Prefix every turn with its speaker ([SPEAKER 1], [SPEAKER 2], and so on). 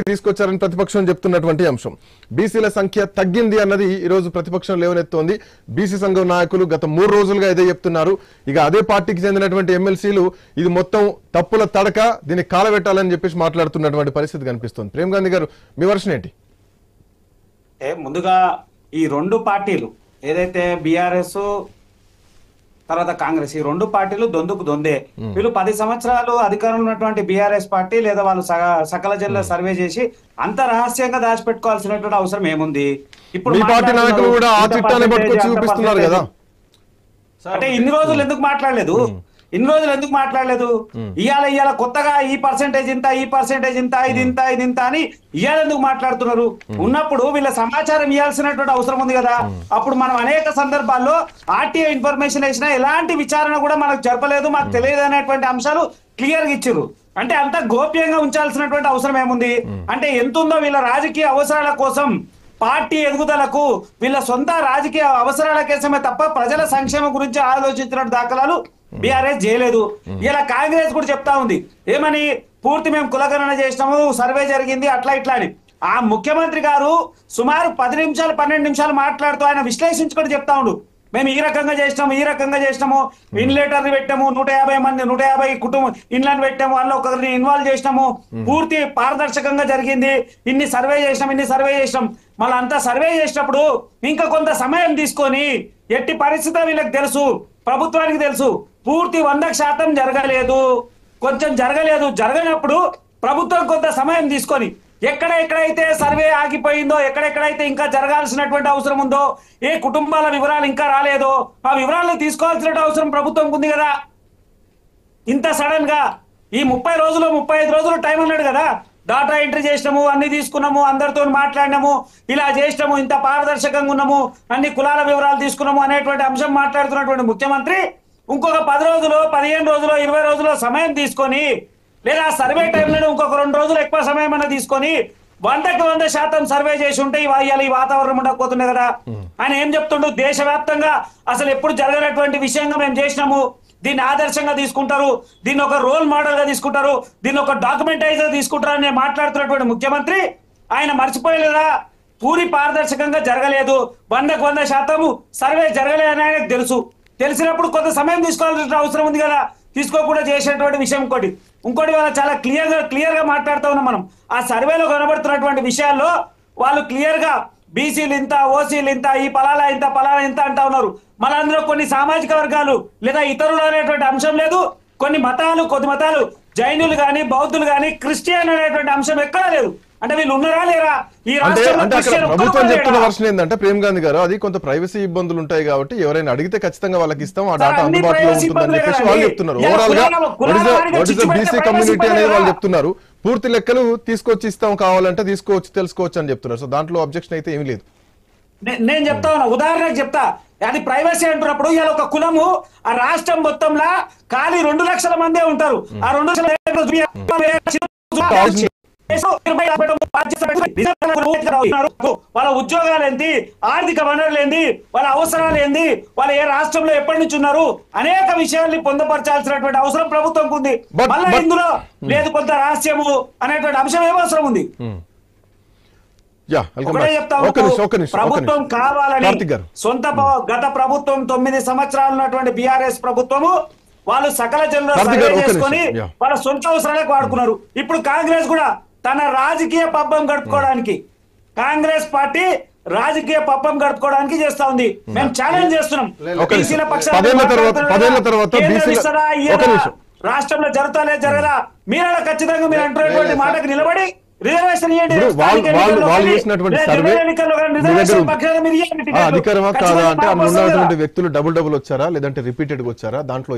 [SPEAKER 1] తీసుకొచ్చారని ప్రతిపక్షం చెప్తున్నటువంటి అంశం. బీసీల సంఖ్య తగ్గింది అన్నది ఈ రోజు ప్రతిపక్షం లేవనెత్తోంది. బీసీ సంఘం నాయకులు గత 3 రోజులుగా ఇదే చెప్తున్నారు. ఇక అదే పార్టీకి చెందినటువంటి ఎమ్మెల్సీలు ఇది మొత్తం తప్పుల తడక, దీన్ని కాలబెట్టాలని చెప్పేసి మాట్లాడుతున్నటువంటి పరిస్థితి కనిపిస్తుంది. ప్రేమ్ గాంధీ గారు, మీ వర్షన్ ఏంటి?
[SPEAKER 2] ముందుగా ఈ రెండు పార్టీలు ఏదైతే బీఆర్ఎస్ తర్వాత కాంగ్రెస్, ఈ రెండు పార్టీలు దొందుకు దొందే. వీళ్ళు 10 సంవత్సరాలు అధికారంలో ఉన్నటువంటి బీఆర్ఎస్ పార్టీ లేదా వాళ్ళు సకల జిల్లా సర్వే చేసి అంత రహస్యంగా దాచిపెట్టుకోవాల్సినటువంటి అవసరం ఏముంది? ఇప్పుడు అంటే ఇన్ని రోజులు ఎందుకు మాట్లాడలేదు? ఇవాళ కొత్తగా ఈ పర్సెంటేజ్ ఇంత, ఈ పర్సెంటేజ్ ఇంత, ఇది ఇంత, ఇది ఇంత అని ఇవాళ ఎందుకు మాట్లాడుతున్నారు? ఉన్నప్పుడు వీళ్ళ సమాచారం ఇవ్వాల్సినటువంటి అవసరం ఉంది కదా. అప్పుడు మనం అనేక సందర్భాల్లో ఆర్టీఐ ఇన్ఫర్మేషన్ వేసినా ఎలాంటి విచారణ కూడా మనకు జరపలేదు, మాకు తెలియదు అనేటువంటి అంశాలు క్లియర్ గా ఇచ్చారు. అంటే అంత గోప్యంగా ఉంచాల్సినటువంటి అవసరం ఏముంది? అంటే ఎంత ఉందో వీళ్ళ రాజకీయ అవసరాల కోసం, పార్టీ ఎదుగుదలకు, వీళ్ళ సొంత రాజకీయ అవసరాల కోసమే తప్ప ప్రజల సంక్షేమం గురించి ఆలోచించిన దాఖలాలు బీఆర్ఎస్ చేయలేదు. ఇలా కాంగ్రెస్ కూడా చెప్తా ఉంది ఏమని, పూర్తి మేము కులగణన చేసినాము, సర్వే జరిగింది, అట్లా ఇట్లా అని. ఆ ముఖ్యమంత్రి గారు సుమారు 10 నిమిషాలు 12 నిమిషాలు మాట్లాడుతూ ఆయన విశ్లేషించుకొని చెప్తా ఉండు, మేము ఈ రకంగా చేసినాము, ఈ రకంగా చేసినాము, ఇన్లేటర్ని పెట్టాము, 150 కుటుంబం ఇండ్లను పెట్టాము, వాళ్ళు ఒకరిని ఇన్వాల్వ్ చేసినాము, పూర్తి పారదర్శకంగా జరిగింది, ఇన్ని సర్వే చేసినాం. మళ్ళీ అంతా సర్వే చేసినప్పుడు ఇంకా కొంత సమయం తీసుకొని, ఎట్టి పరిస్థితి వీళ్ళకి తెలుసు, ప్రభుత్వానికి తెలుసు, పూర్తి 100% జరగలేదు, కొంచెం జరగనప్పుడు ప్రభుత్వం కొంత సమయం తీసుకొని ఎక్కడెక్కడైతే సర్వే ఆగిపోయిందో, ఎక్కడెక్కడైతే ఇంకా జరగాల్సినటువంటి అవసరం ఉందో, ఏ కుటుంబాల వివరాలు ఇంకా రాలేదో ఆ వివరాలను తీసుకోవాల్సిన అవసరం ప్రభుత్వం ఉంది కదా. ఇంత సడన్ గా ఈ 30 రోజులు 35 రోజులు టైం అన్నాడు కదా, డాటా ఎంట్రీ చేసినాము, అన్ని తీసుకున్నాము, అందరితో మాట్లాడినాము, ఇలా చేసినాము, ఇంత పారదర్శకంగా ఉన్నాము, అన్ని కులాల వివరాలు తీసుకున్నాము అనేటువంటి అంశం మాట్లాడుతున్నటువంటి ముఖ్యమంత్రి ఇంకొక 10 రోజులు 15 రోజులు 20 రోజులు సమయం తీసుకొని, లేదా సర్వే టైంలో ఇంకొక 2 రోజులు ఎక్కువ సమయం అన్న తీసుకొని 100% సర్వే చేసి ఉంటే ఇవాళ ఈ వాతావరణం ఉండకపోతుండే కదా. ఆయన ఏం చెప్తుండు, దేశవ్యాప్తంగా అసలు ఎప్పుడు జరగనటువంటి విషయంగా మేము చేసినాము, దీన్ని ఆదర్శంగా తీసుకుంటారు, దీన్ని ఒక రోల్ మోడల్ గా తీసుకుంటారు, దీన్ని ఒక డాక్యుమెంటైజర్ తీసుకుంటారు అని మాట్లాడుతున్నటువంటి ముఖ్యమంత్రి ఆయన మర్చిపోయలేదా? పూరి పారదర్శకంగా జరగలేదు, 100% సర్వే జరగలేదని ఆయనకు తెలుసు. తెలిసినప్పుడు కొంత సమయం తీసుకోవాల్సిన అవసరం ఉంది కదా, తీసుకోకుండా చేసేటువంటి విషయం. ఇంకోటి వాళ్ళ చాలా క్లియర్ గా మాట్లాడుతూ ఉన్నాం మనం. ఆ సర్వేలో కనబడుతున్నటువంటి విషయాల్లో వాళ్ళు క్లియర్ గా బీసీలు ఇంత, ఓసీలు ఇంత, ఈ పలాలా ఇంత అంటా ఉన్నారు. మన అందులో కొన్ని సామాజిక వర్గాలు లేదా ఇతరులు అనేటువంటి అంశం లేదు. కొద్ది మతాలు జైనులు గాని, బౌద్ధులు గాని, క్రిస్టియన్ అనేటువంటి అంశం ఎక్కడా లేదు. అంటే వీళ్ళు ఉన్నారా లేరా? ఈ
[SPEAKER 1] ప్రభుత్వం చెప్తున్న వర్షన్ ఏంటంటే, ప్రేమ్ గాంధీ గారు, అది కొంత ప్రైవసీ ఇబ్బందులు ఉంటాయి కాబట్టి ఎవరైనా అడిగితే ఖచ్చితంగా వాళ్ళకి ఇస్తాం, ఆ డేటా అందుబాటులో ఉంటుందని చెప్పేసి వాళ్ళు చెప్తున్నారు. ఓవరాల్ గా what is the BC community అనేది వాళ్ళు చెప్తున్నారు. పూర్తి లెక్కలు తీసుకొచ్చి ఇస్తాం, కావాలంటే తీసుకోవచ్చు, తెలుసుకోవచ్చు అని చెప్తున్నారు. సో దాంట్లో అబ్జెక్షన్ అయితే ఏమీ లేదు.
[SPEAKER 2] నేను చెప్తా ఉన్నా, ఉదాహరణకు చెప్తా. అది ప్రైవసీ అంటున్నప్పుడు ఇలా ఒక కులము ఆ రాష్ట్రం మొత్తంలో ఖాళీ 2 లక్షల మందే ఉంటారు. ఆ 2 వాళ్ళ ఉద్యోగాలు ఏంటి, ఆర్థిక వనరులు ఏంటి, వాళ్ళ అవసరాలు ఏంటి, వాళ్ళు ఏ రాష్ట్రంలో ఎప్పటి నుంచి ఉన్నారు, అనేక విషయాల్ని పొందుపరచాల్సినటువంటి అవసరం ప్రభుత్వం ఉంది. మళ్ళీ ఇందులో లేదు కొంత రహస్యము అనేటువంటి అంశం ఏమవసరం ఉంది? ప్రభుత్వం కావాలని గత ప్రభుత్వం 9 సంవత్సరాలు ఉన్నటువంటి బీఆర్ఎస్ ప్రభుత్వము వాళ్ళు సకల జనులు సర్వే చేసుకొని వాళ్ళ సొంత అవసరాలకు వాడుకున్నారు. ఇప్పుడు కాంగ్రెస్ కూడా తన రాజకీయ పబ్బం గడుపుకోవడానికి, కాంగ్రెస్ పార్టీ రాజకీయ పబ్బం గడుపుకోవడానికి చేస్తా ఉంది. మేము ఛాలెంజ్ చేస్తున్నాం, బీసీల పక్షాన రాష్ట్రంలో జరగదా? మీరు ఖచ్చితంగా మీరు అంటున్నటువంటి మాటకు నిలబడి రిజర్వేషన్
[SPEAKER 1] అధికారమా కాదా అంటే, అందులో ఉన్నటువంటి వ్యక్తులు డబుల్ వచ్చారా లేదంటే రిపీటెడ్ గా వచ్చారా? దాంట్లో